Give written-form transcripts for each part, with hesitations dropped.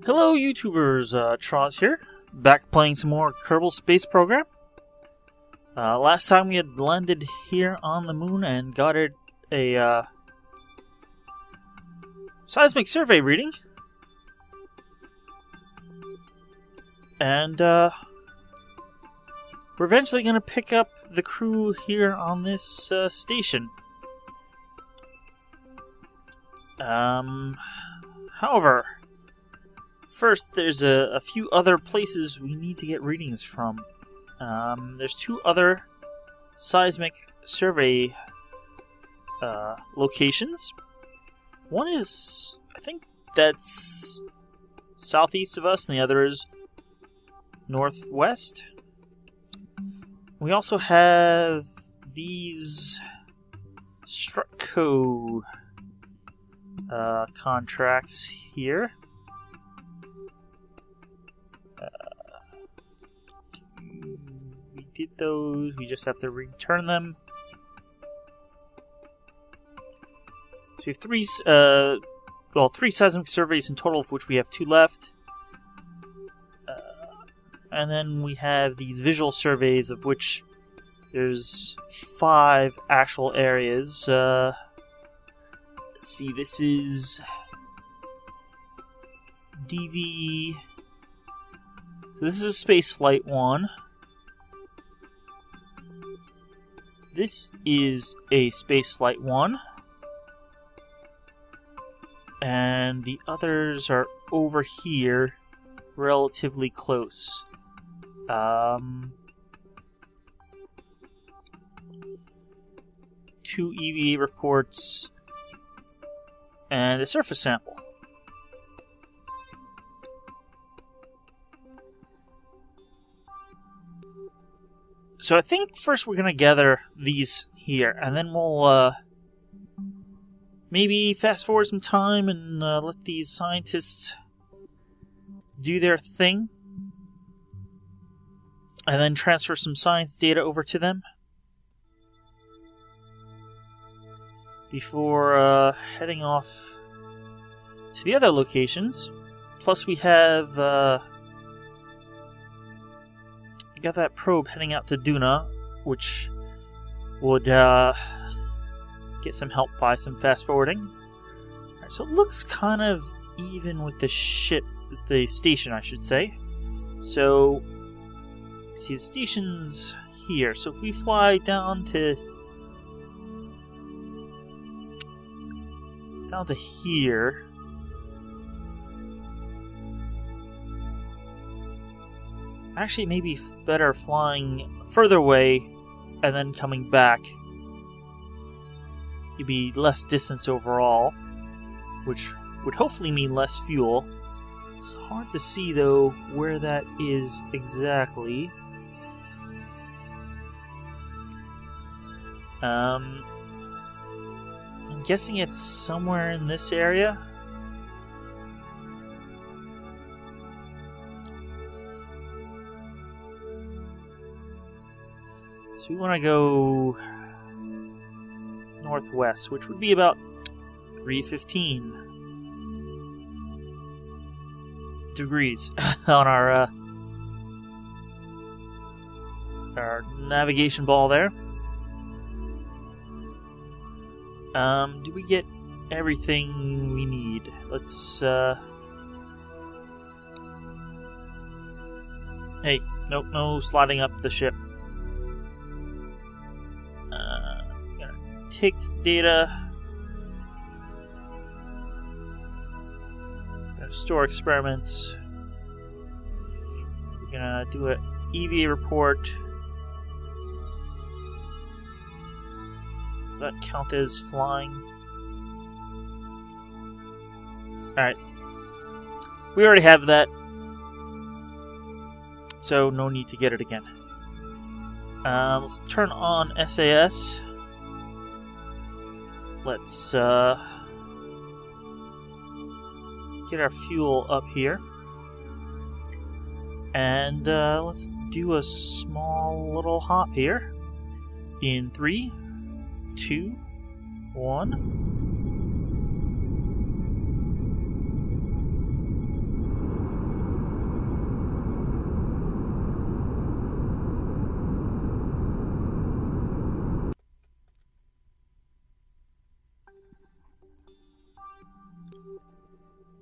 Hello YouTubers, Troz here, back playing some more Kerbal Space Program. Last time we had landed here on the moon and got it a seismic survey reading. And we're eventually going to pick up the crew here on this station. However, first, there's a few other places we need to get readings from. There's two other seismic survey locations. One is, I think that's southeast of us, and the other is northwest. We also have these Strucco contracts here. We did those, we just have to return them. So we have three seismic surveys in total, of which we have 2 left. And then we have these visual surveys, of which there's 5 actual areas. Let's see, this is DV. So this is Space Flight 1. This is a Space Flight 1. And the others are over here, relatively close. 2 EVA reports and a surface sample. So I think first we're going to gather these here, and then we'll maybe fast forward some time and let these scientists do their thing, and then transfer some science data over to them before heading off to the other locations. Plus we have got that probe heading out to Duna, which would get some help by some fast forwarding. Alright, so it looks kind of even with the ship, the station I should say. So, see the station's here. So if we fly down to here, actually maybe better flying further away and then coming back. It'd be less distance overall, which would hopefully mean less fuel. It's hard to see though where that is exactly. I'm guessing it's somewhere in this area. So we want to go northwest, which would be about 315 degrees on our navigation ball there. Do we get everything we need? Let's hey, nope, no sliding up the ship. Gonna take data. Gonna store experiments. We're gonna do an EVA report. That count as flying. Alright. We already have that, so no need to get it again. Let's turn on SAS. Let's get our fuel up here. And let's do a small little hop here. In 3, 2, 1.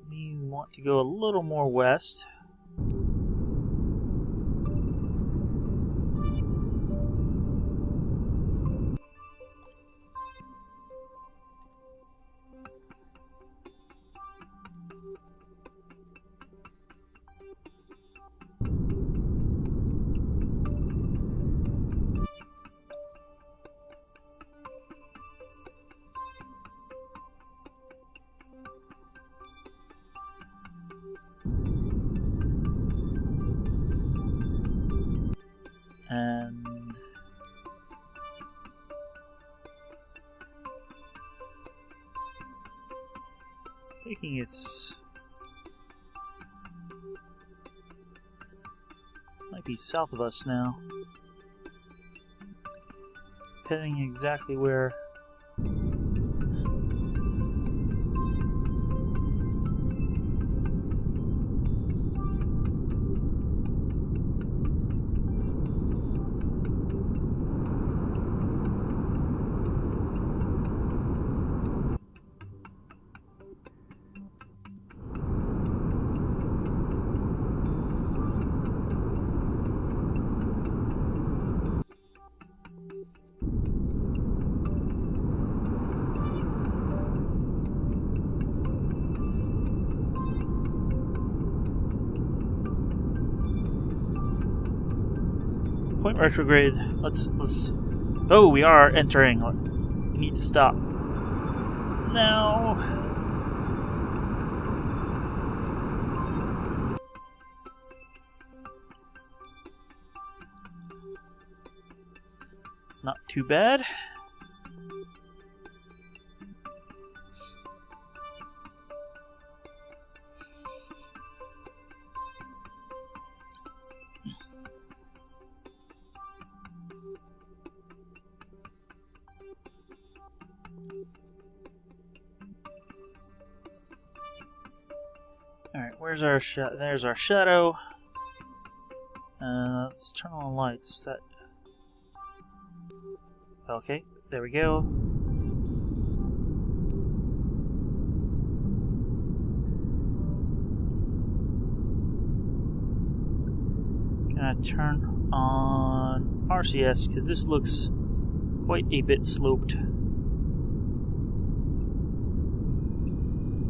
We want to go a little more west. And thinking it's might be south of us now. Depending exactly where. Point retrograde. Let's. Oh, we are entering. We need to stop. Now. It's not too bad. Alright, where's our there's our shadow. Let's turn on the lights. That. Okay, there we go. Gonna turn on RCS because this looks quite a bit sloped.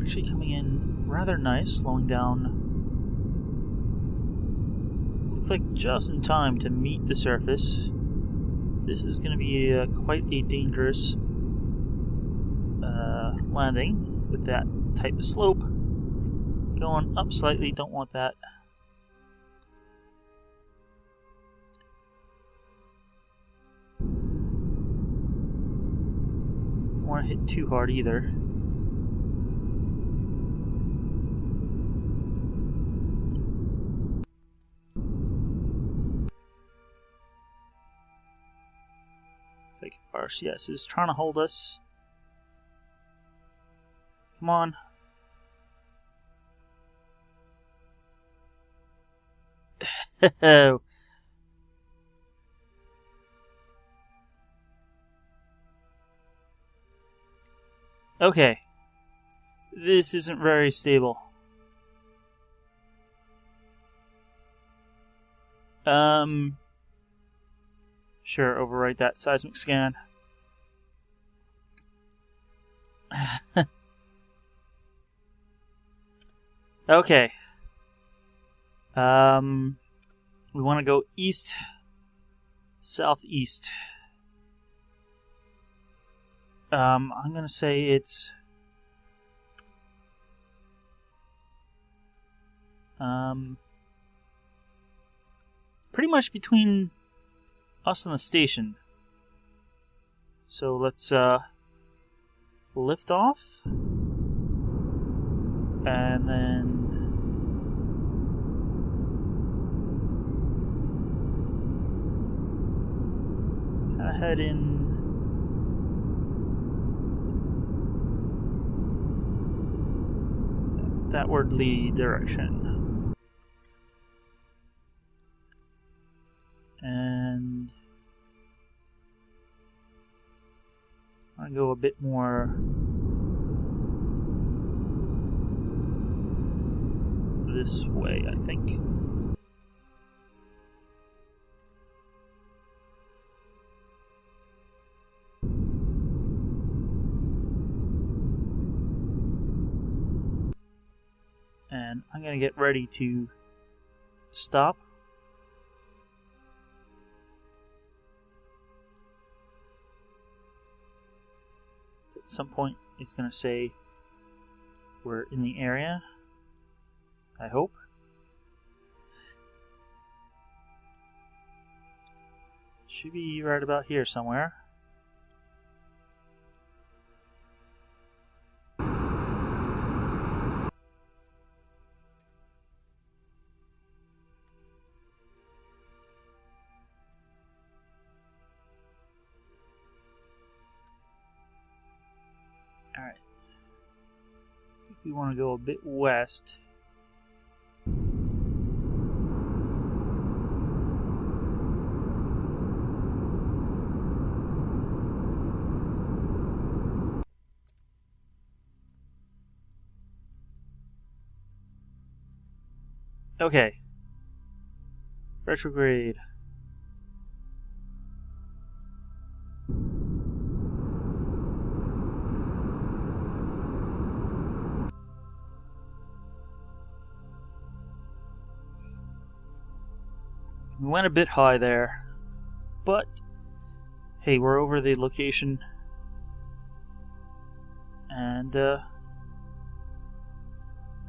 Actually coming in rather nice, slowing down. Looks like just in time to meet the surface. This is going to be quite a dangerous landing with that type of slope. Going up slightly, don't want that. Don't want to hit too hard either. Like RCS is trying to hold us. Come on. Okay. This isn't very stable. Sure, overwrite that seismic scan. Okay. We want to go east, southeast. I'm gonna say it's pretty much between us and the station. So let's lift off and then kind of head in that wordly direction. And I'm going to go a bit more this way, I think. And I'm going to get ready to stop. So at some point, it's going to say we're in the area, I hope. Should be right about here somewhere. Alright. I think we want to go a bit west. Okay. Retrograde. We went a bit high there, but hey, we're over the location, and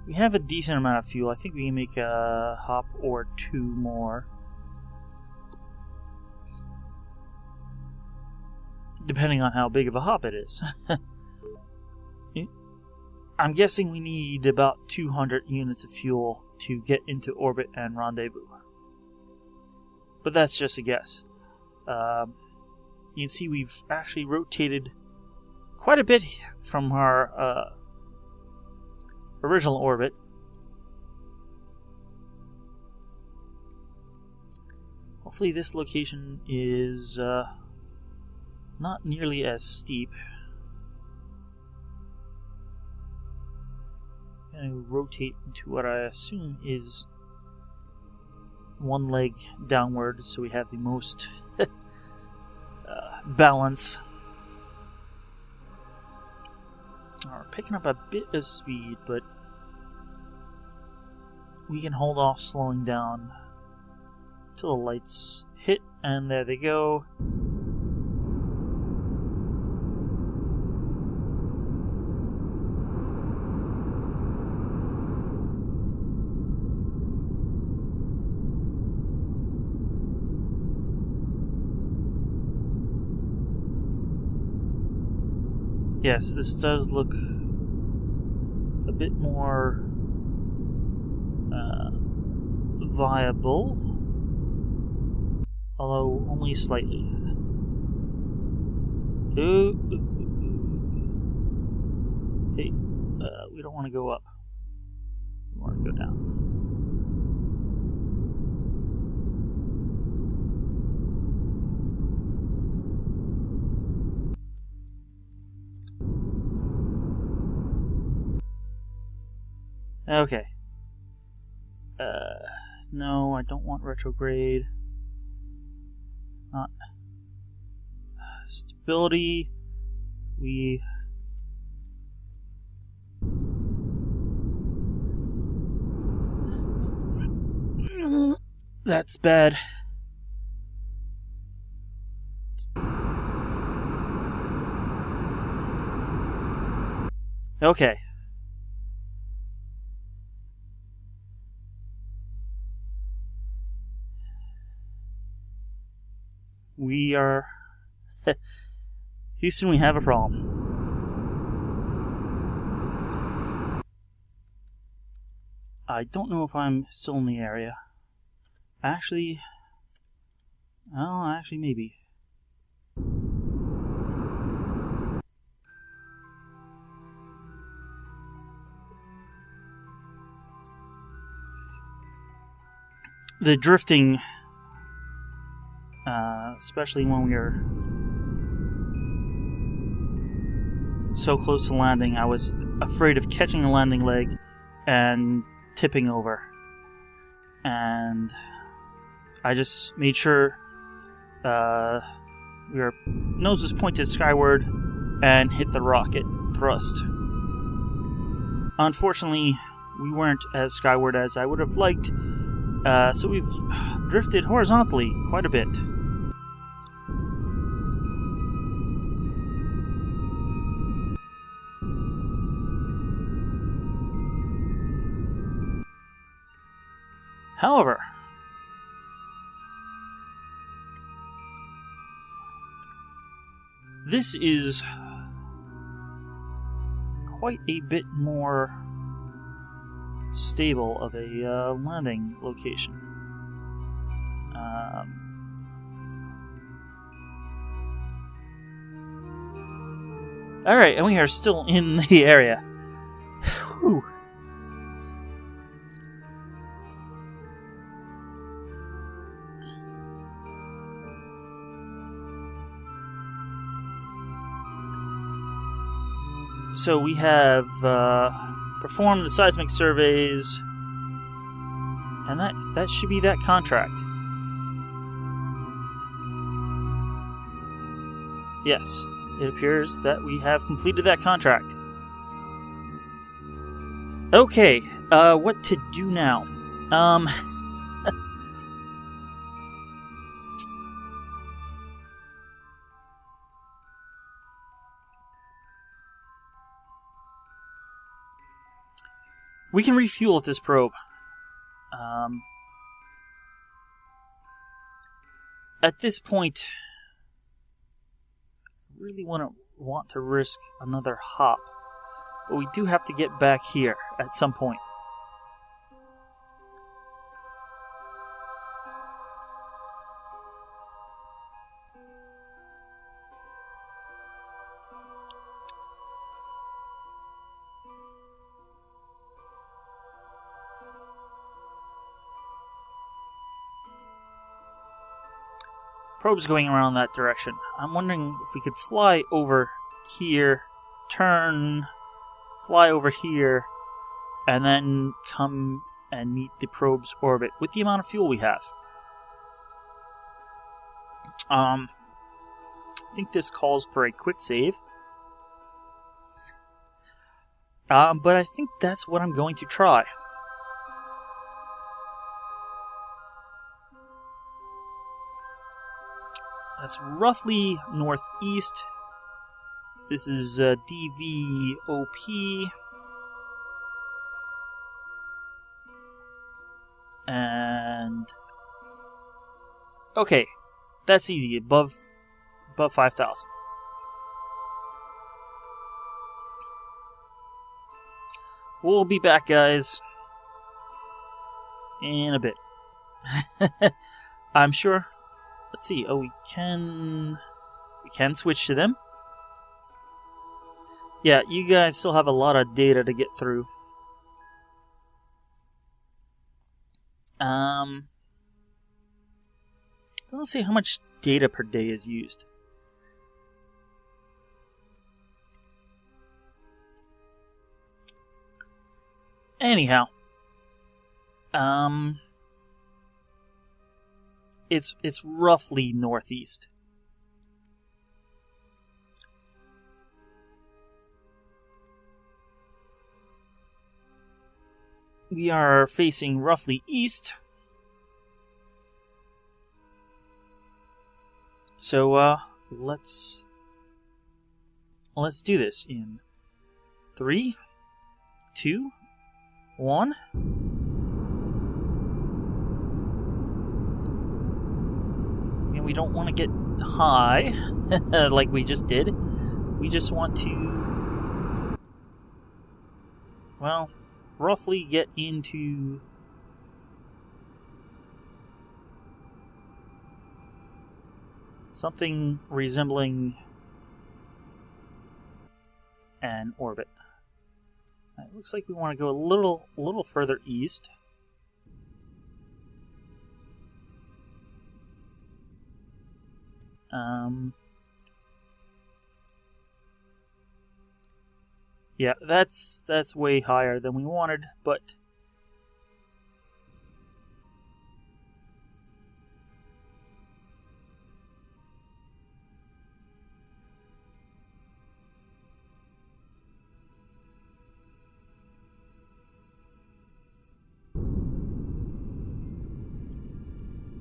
we have a decent amount of fuel. I think we can make a hop or two more, depending on how big of a hop it is. I'm guessing we need about 200 units of fuel to get into orbit and rendezvous. But that's just a guess. You can see we've actually rotated quite a bit from our original orbit. Hopefully this location is not nearly as steep. I'm going to rotate into what I assume is one leg downward, so we have the most balance. We're picking up a bit of speed, but we can hold off slowing down till the lights hit, and there they go. Yes, this does look a bit more viable, although only slightly. Ooh. Hey, we don't want to go up. We want to go down. Okay. No, I don't want retrograde. Not stability. That's bad. Okay. We are... Houston, we have a problem. I don't know if I'm still in the area. Actually... Oh, actually, maybe. The drifting... especially when we are so close to landing, I was afraid of catching a landing leg and tipping over. And I just made sure your nose was pointed skyward and hit the rocket thrust. Unfortunately, we weren't as skyward as I would have liked, so we've drifted horizontally quite a bit. However, this is quite a bit more stable of a landing location. Alright, and we are still in the area. Whew. So we have performed the seismic surveys, and that should be that contract. Yes, it appears that we have completed that contract. Okay, what to do now? We can refuel at this probe. At this point, I really want to risk another hop, but we do have to get back here at some point. Probe's going around that direction. I'm wondering if we could fly over here, turn, fly over here, and then come and meet the probe's orbit with the amount of fuel we have. I think this calls for a quick save. But I think that's what I'm going to try. That's roughly northeast. This is DVOP. And okay, that's easy. Above 5,000. We'll be back, guys, in a bit. I'm sure. Let's see. Oh, we can switch to them. Yeah, you guys still have a lot of data to get through. Doesn't say how much data per day is used. Anyhow, it's roughly northeast. We are facing roughly east. So let's do this in 3, 2, 1. And we don't want to get high like we just did. We just want to, well, roughly get into something resembling an orbit. It looks like we want to go a little further east. Yeah, that's way higher than we wanted, but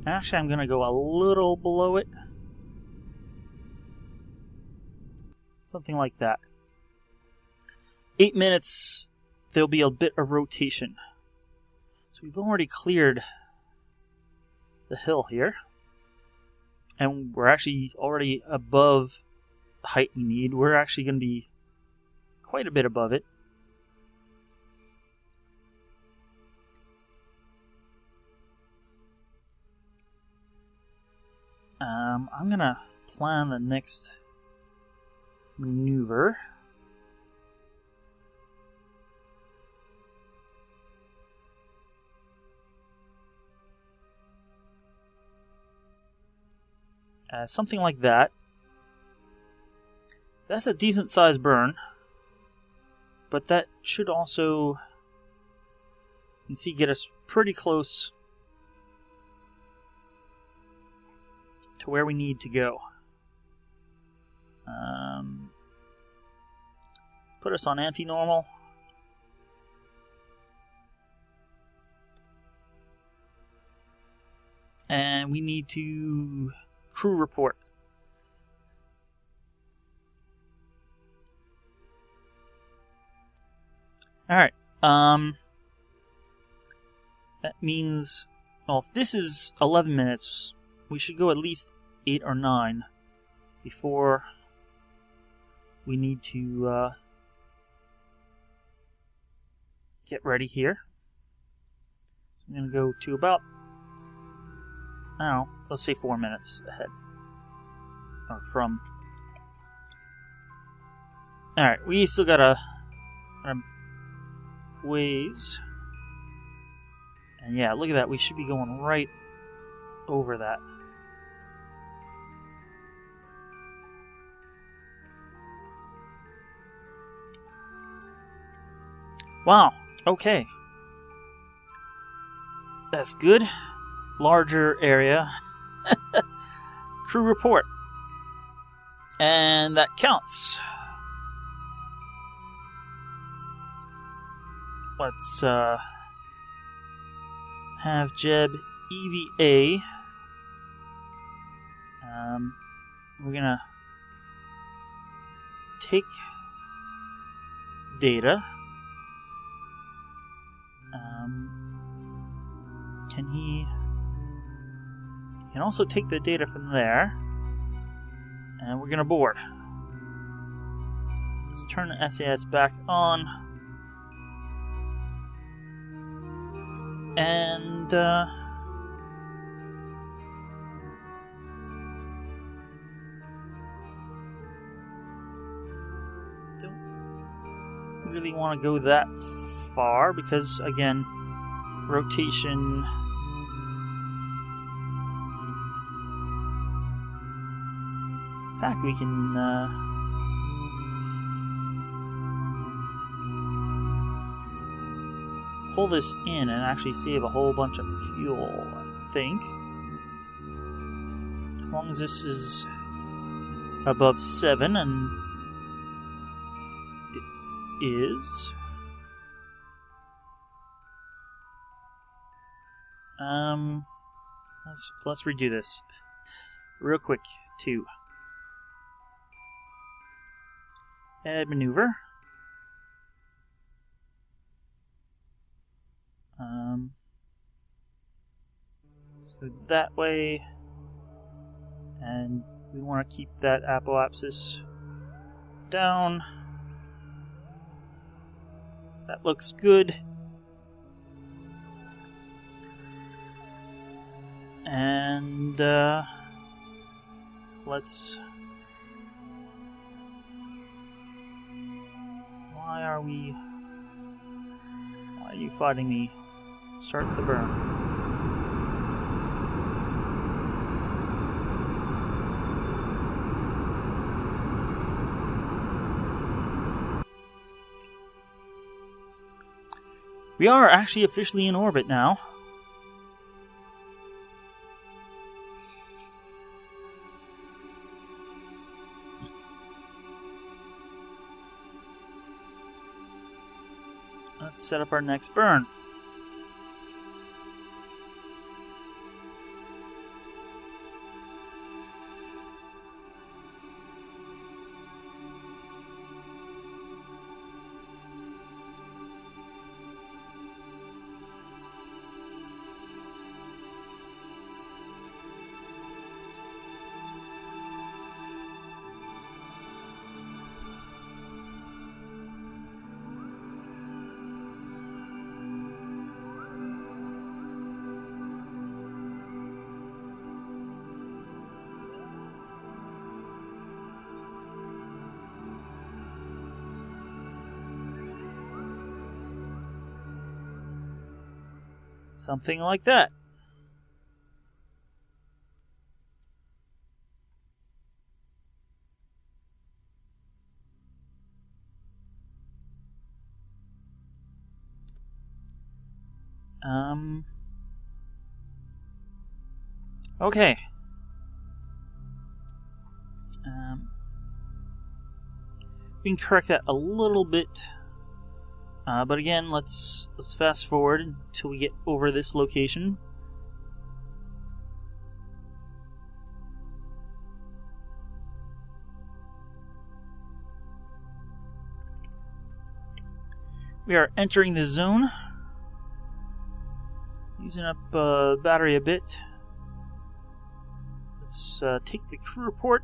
Actually, I'm going to go a little below it. Something like that. 8 minutes, there'll be a bit of rotation. So we've already cleared the hill here. And we're actually already above the height we need. We're actually going to be quite a bit above it. I'm going to plan the next maneuver. Something like that. That's a decent sized burn. But that should also, you can see, get us pretty close to where we need to go. Put us on anti-normal. And we need to crew report. Alright. That means, well, if this is 11 minutes, we should go at least 8 or 9 before we need to get ready here. I'm going to go to about, I don't know, let's say 4 minutes ahead. Or from. Alright, we still got a ways. And yeah, look at that. We should be going right over that. Wow. Okay. That's good. Larger area. Crew report. And that counts. Let's have Jeb EVA. We're gonna take data. He can also take the data from there, and we're gonna board. Let's turn the SAS back on, and don't really want to go that far because, again, rotation. In fact, we can pull this in and actually save a whole bunch of fuel, I think. As long as this is above 7, and it is. Let's redo this real quick too. Add maneuver. Let's go that way, and we want to keep that apoapsis down. That looks good. And let's. Why are you fighting me? Start the burn. We are actually officially in orbit now. Let's set up our next burn. Something like that. Okay. We can correct that a little bit, but again, let's fast forward until we get over this location. We are entering the zone. Using up battery a bit. Let's take the crew report.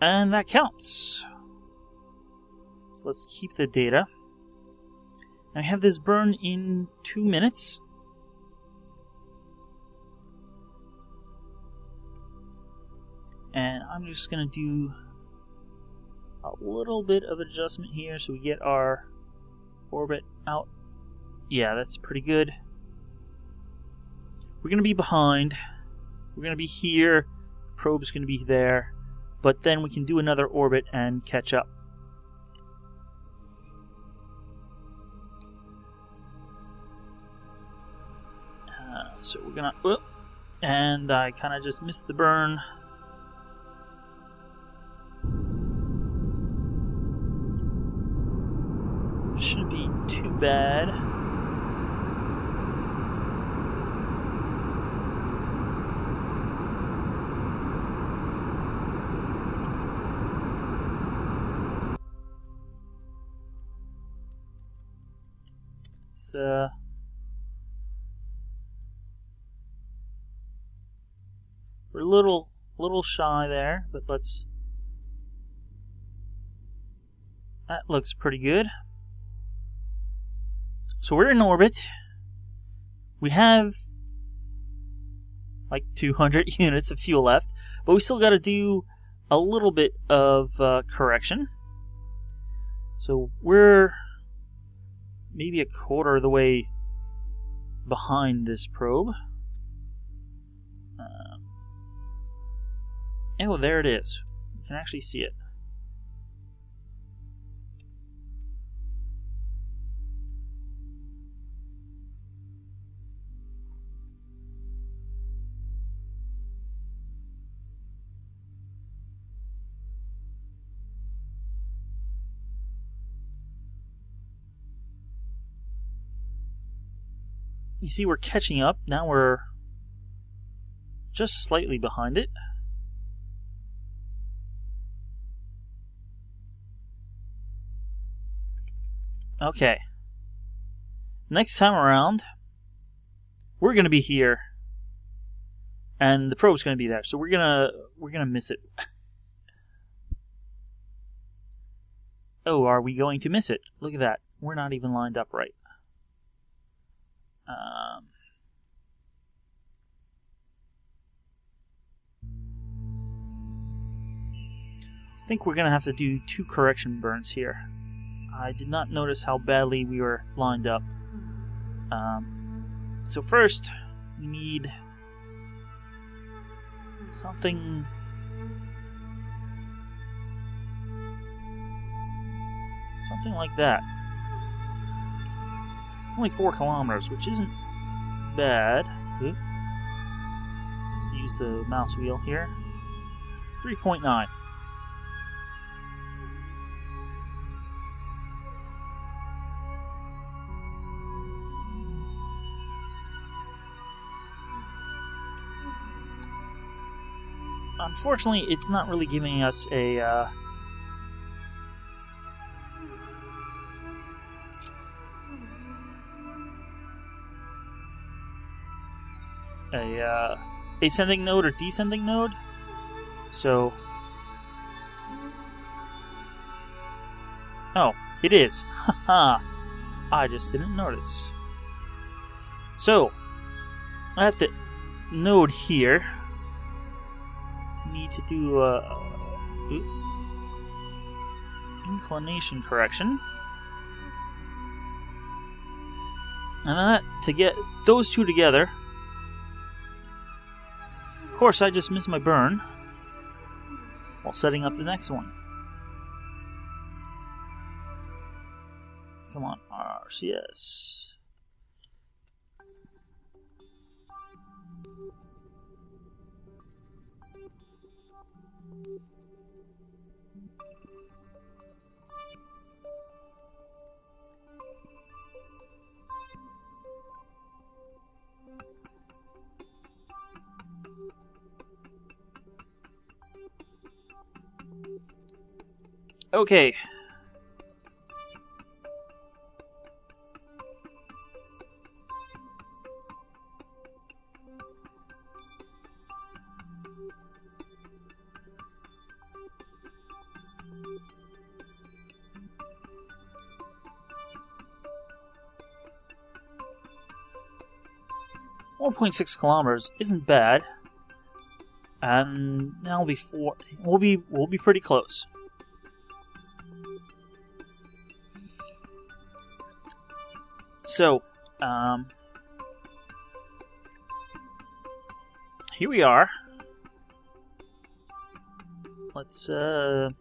And that counts. So let's keep the data. Now I have this burn in 2 minutes. And I'm just going to do a little bit of adjustment here so we get our orbit out. Yeah, that's pretty good. We're going to be behind. We're going to be here. Probe's going to be there. But then we can do another orbit and catch up. So we're going to... and I kind of just missed the burn. Shouldn't be too bad. It's we're a little shy there, but let's. That looks pretty good. So we're in orbit. We have like 200 units of fuel left, but we still got to do a little bit of correction. So we're maybe a quarter of the way behind this probe. Oh, there it is. You can actually see it. You see we're catching up. Now we're just slightly behind it. Okay. Next time around, we're going to be here. And the probe's going to be there. So we're going to miss it. Oh, are we going to miss it? Look at that. We're not even lined up right. I think we're going to have to do 2 correction burns here. I did not notice how badly we were lined up. So first, we need something like that. It's only 4 kilometers, which isn't bad. Let's use the mouse wheel here. 3.9. Unfortunately, it's not really giving us a ascending node or descending node. So, oh, it is. Haha, I just didn't notice. So, at the node here, need to do inclination correction. And then to get those two together, of course I just missed my burn while setting up the next one. Come on, RCS. Okay. .6 kilometers isn't bad, and that'll be we'll be pretty close. So, here we are. Let's, well,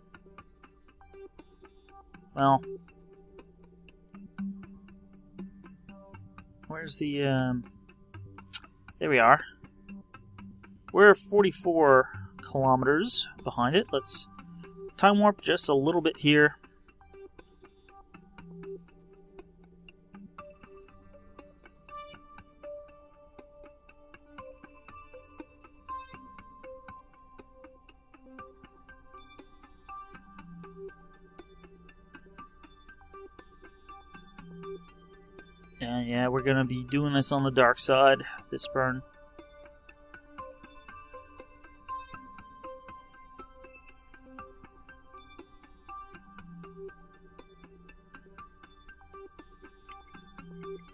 where's the, there we are. We're 44 kilometers behind it. Let's time warp just a little bit here. Yeah, we're gonna be doing this on the dark side, this burn.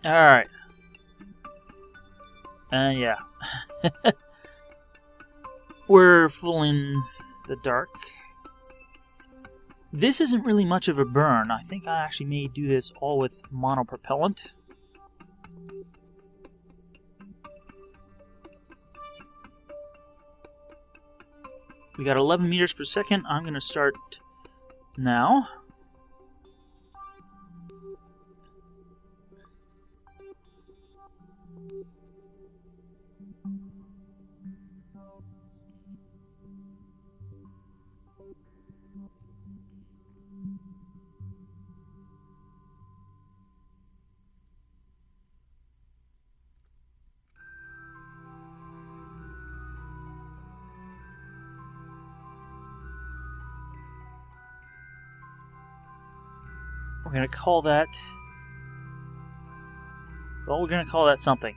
Alright. Yeah. We're full in the dark. This isn't really much of a burn. I think I actually may do this all with monopropellant. We got 11 meters per second. I'm going to start now. We're going to call that... Well, we're going to call that something.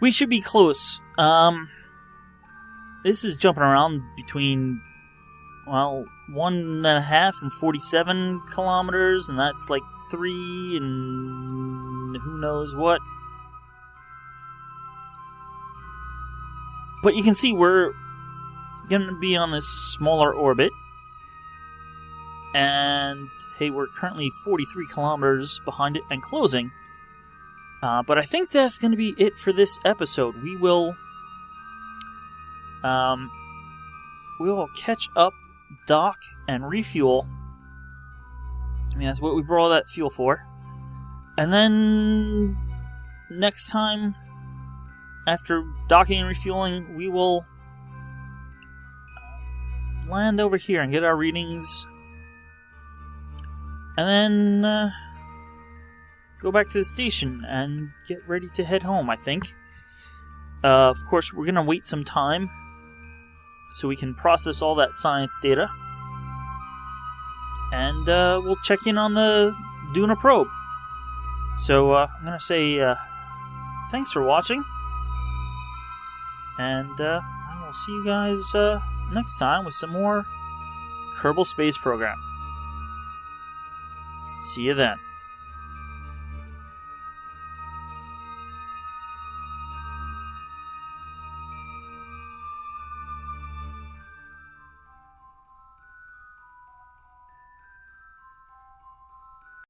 We should be close. This is jumping around between, well, 1.5 and 47 kilometers, and that's like 3 and who knows what. But you can see we're going to be on this smaller orbit. And, hey, we're currently 43 kilometers behind it and closing. But I think that's going to be it for this episode. We will catch up, dock, and refuel. I mean, that's what we brought all that fuel for. And then next time, after docking and refueling, we will land over here and get our readings. And then go back to the station and get ready to head home, I think. Of course, we're going to wait some time so we can process all that science data. And we'll check in on the Duna probe. So I'm going to say thanks for watching. And I will see you guys next time with some more Kerbal Space Program. See you then.